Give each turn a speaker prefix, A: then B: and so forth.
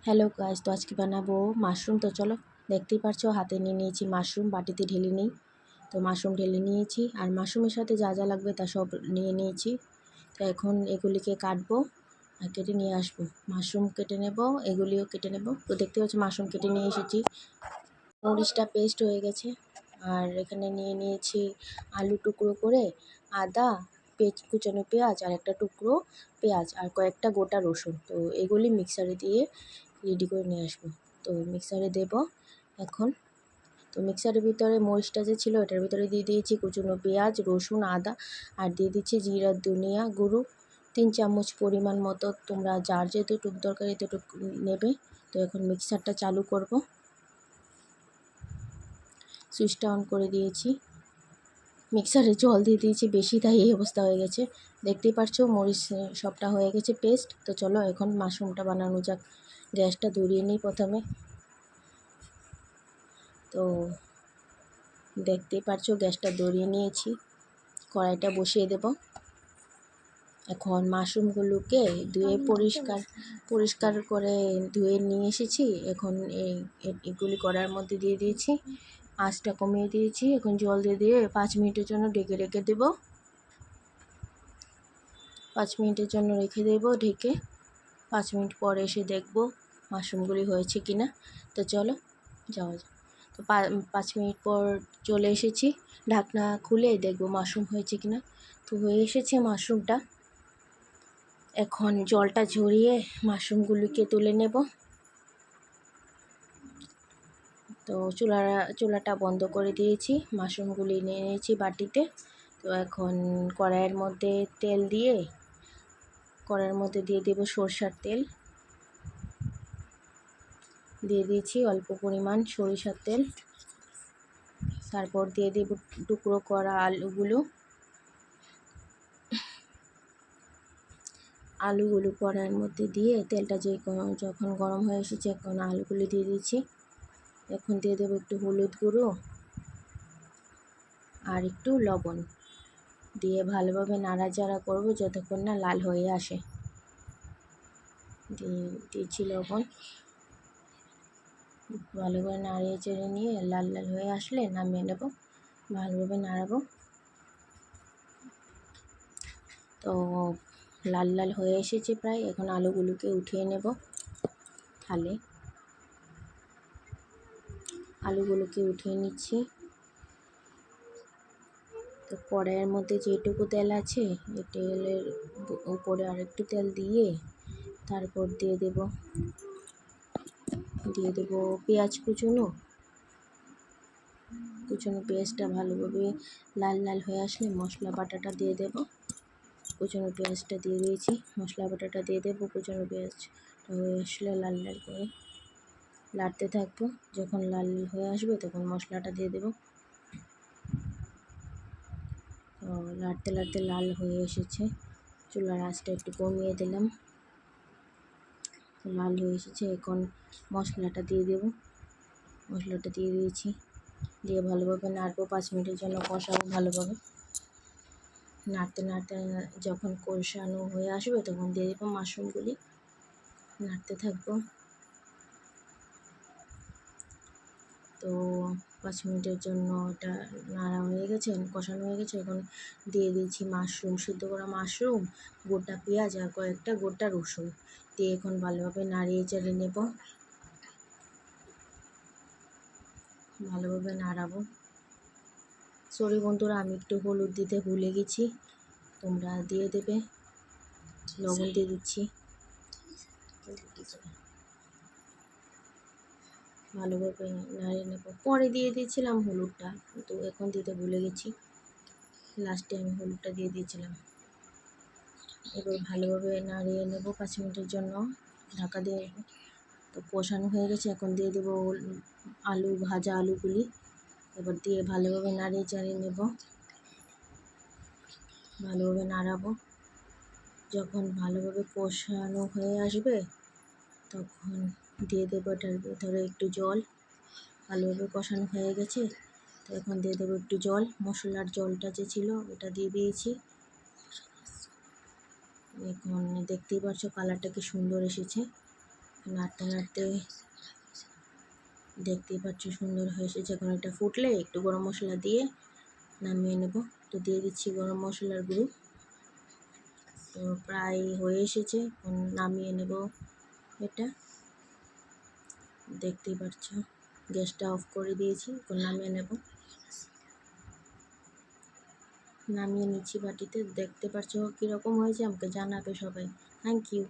A: Hello guys, তো আজকে বানাবো মাশরুম। তো চলো, দেখতেই পারছো হাতে নিয়ে নিয়েছি মাশরুম, বাটিতে ঢেলে নিই। তো মাশরুম ঢেলে নিয়েছি, আর মাশরুমের সাথে যা যা লাগবে তা সব নিয়ে নিয়েছি। তো এখন এগুলিকে কাটবো আর কেটে নিয়ে আসবো। মাশরুম কেটে নেব, এগুলিও কেটে নেব। তো দেখতে পাচ্ছি মাশরুম কেটে নিয়ে এসেছি, মরিচটা পেস্ট হয়ে গেছে। আর এখানে নিয়ে নিয়েছি আলু টুকরো করে, আদা, কুচানো পেঁয়াজ, আর একটা টুকরো পেঁয়াজ, আর কয়েকটা গোটা রসুন। তো এগুলি মিক্সারে দিয়ে রেডি করে নিয়ে আসবো। তো মিক্সারে দেব এখন। তো মিক্সারের ভিতরে মরিচটা যে ছিল এটার ভিতরে দিয়ে দিয়েছি কুচনো পেঁয়াজ, রসুন, আদা, আর দিয়ে দিচ্ছি জিরা ধনিয়া গুঁড়ো 3 চামচ পরিমাণ মতো। তোমরা যার যেতটুকু দরকার এতটুকু নেবে। তো এখন মিক্সারটা চালু করব, সুইচটা অন করে দিয়েছি। মিক্সারে জল দিয়ে দিয়েছি বেশি, তাই এই অবস্থা হয়ে গেছে। দেখতেই পারছো মরিচ সবটা হয়ে গেছে পেস্ট। তো চলো এখন মাশরুমটা বানানো যাক। গ্যাসটা ধরিয়ে নিই প্রথমে। তো দেখতেই পারছো গ্যাসটা ধরিয়ে নিয়েছি, কড়াইটা বসিয়ে দেব। এখন মাশরুমগুলোকে ধুয়ে পরিষ্কার করে ধুয়ে নিয়ে এসেছি। এখন এগুলি কড়াইয়ের মধ্যে দিয়ে দিয়েছি, আঁচটা কমিয়ে দিয়েছি। এখন জল দিয়ে 5 মিনিটের জন্য ঢেকে রেখে দেব। 5 মিনিটের জন্য রেখে দেব ঢেকে। 5 মিনিট পর এসে দেখব মাশরুমগুলি হয়েছে কিনা। তো চলো যাওয়া যাক। তো 5 মিনিট পর চলে এসেছি, ঢাকনা খুলে দেখব মাশরুম হয়েছে কিনা। তো হয়ে এসেছে মাশরুমটা। এখন জলটা ঝরিয়ে মাশরুমগুলিকে তুলে নেব। তো চুলাটা বন্ধ করে দিয়েছি, মাশরুমগুলি নিয়ে নিয়েছি বাটিতে। তো এখন কড়াইয়ের মধ্যে দিয়ে দেব সরষার তেল। দিয়ে দিয়েছি অল্প পরিমাণ সরিষার তেল। তারপর দিয়ে দেব টুকরো করা আলুগুলো কড়াইয়ের মধ্যে দিয়ে তেলটা যখন গরম হয়ে এসেছে, এখন আলুগুলি দিয়ে দিচ্ছি। এখন দিয়ে দেবো একটু হলুদ গুঁড়ো আর একটু লবণ দিয়ে ভালোভাবে নাড়াচাড়া করব যতক্ষণ না লাল হয়ে আসে। দিয়েছি লবণ, ভালো করে নাড়িয়ে চেড়ে নিয়ে লাল লাল হয়ে আসলে নামিয়ে নেব। ভালোভাবে নাড়াবো। তো লাল লাল হয়ে এসেছে প্রায়। এখন আলুগুলোকে উঠিয়ে নেব থালে। আলুগুলোকে উঠিয়ে নিচ্ছি। তো কড়াইয়ের মধ্যে যেটুকু তেল আছে এই তেলের উপরে আরেকটু তেল দিয়ে তারপর দিয়ে দেব পেঁয়াজ কুচনো পেঁয়াজটা ভালোভাবে লাল লাল হয়ে আসলে মশলা বাটাটা দিয়ে দেব। কুচনো পেঁয়াজটা দিয়ে দিয়েছি, মশলা বাটাটা দিয়ে দেব। কুচনো পেঁয়াজটা হয়ে আসলে লাল লাল করে লাড়তে থাকবো। যখন লাল হয়ে আসবে তখন মশলাটা দিয়ে দেব। লাড়তে লাড়তে লাল হয়ে এসেছে, চুলার আঁচটা একটু কমিয়ে দিলাম। লাল হয়ে এসেছে, এখন মশলাটা দিয়ে দেব। মশলাটা দিয়ে দিয়েছি, দিয়ে ভালোভাবে নাড়বো। 5 মিনিটের জন্য কষাবো ভালোভাবে। নাড়তে নাড়তে যখন কষানো হয়ে আসবে তখন দিয়ে দেবো মাশরুমগুলি। নাড়তে থাকবো। তো 5 মিনিটের জন্য এটা নাড়া হয়ে গেছে, কষানো হয়ে গেছে। এখন দিয়ে দিয়েছি মাশরুম, সিদ্ধ করা মাশরুম, গোটা পেঁয়াজ আর কয়েকটা গোটা রসুন দিয়ে এখন ভালোভাবে নাড়িয়ে চাড়িয়ে নেব। ভালোভাবে নাড়াবো। সরি বন্ধুরা, আমি একটু হলুদ দিতে ভুলে গেছি, তোমরা দিয়ে দেবে। লবণ দিয়ে দিচ্ছি। ভালোভাবে নাড়িয়ে নেব। পরে দিয়ে দিয়েছিলাম হলুদটা, কিন্তু এখন দিতে ভুলে গেছি। লাস্টে আমি হলুদটা দিয়ে দিয়েছিলাম। এবার ভালোভাবে নাড়িয়ে নেব 5 মিনিটের জন্য, ঢাকা দিয়ে। তো কষানো হয়ে গেছে, এখন দিয়ে দেবো ভাজা আলুগুলি। এবার দিয়ে ভালোভাবে নাড়িয়ে চাড়িয়ে নেব, ভালোভাবে নাড়াবো। যখন ভালোভাবে কষানো হয়ে আসবে তখন দিয়ে দেবো এটার ভিতরে একটু জল। ভালোভাবে কষানো হয়ে গেছে, তো এখন দিয়ে দেবো একটু জল। মশলার জলটা যে ছিল ওটা দিয়ে দিয়েছি। এখন দেখতেই পাচ্ছ কালারটা কি সুন্দর এসেছে। নাড়তে নাড়তে দেখতেই পাচ্ছ সুন্দর হয়ে এসেছে। এখন এটা ফুটলে একটু গরম মশলা দিয়ে নামিয়ে নেব। তো দিয়ে দিচ্ছি গরম মশলার গুঁড়ো। তো প্রায় হয়ে এসেছে, এখন নামিয়ে নেব। এটা দেখতেই পাচ্ছ, গ্যাসটা অফ করে দিয়েছি, এখন নামিয়ে নেব। নামিয়ে নিচ্ছি বাটিতে। দেখতে পাচ্ছ কীরকম হয়েছে, আমাকে জানাবে সবাই। Thank you.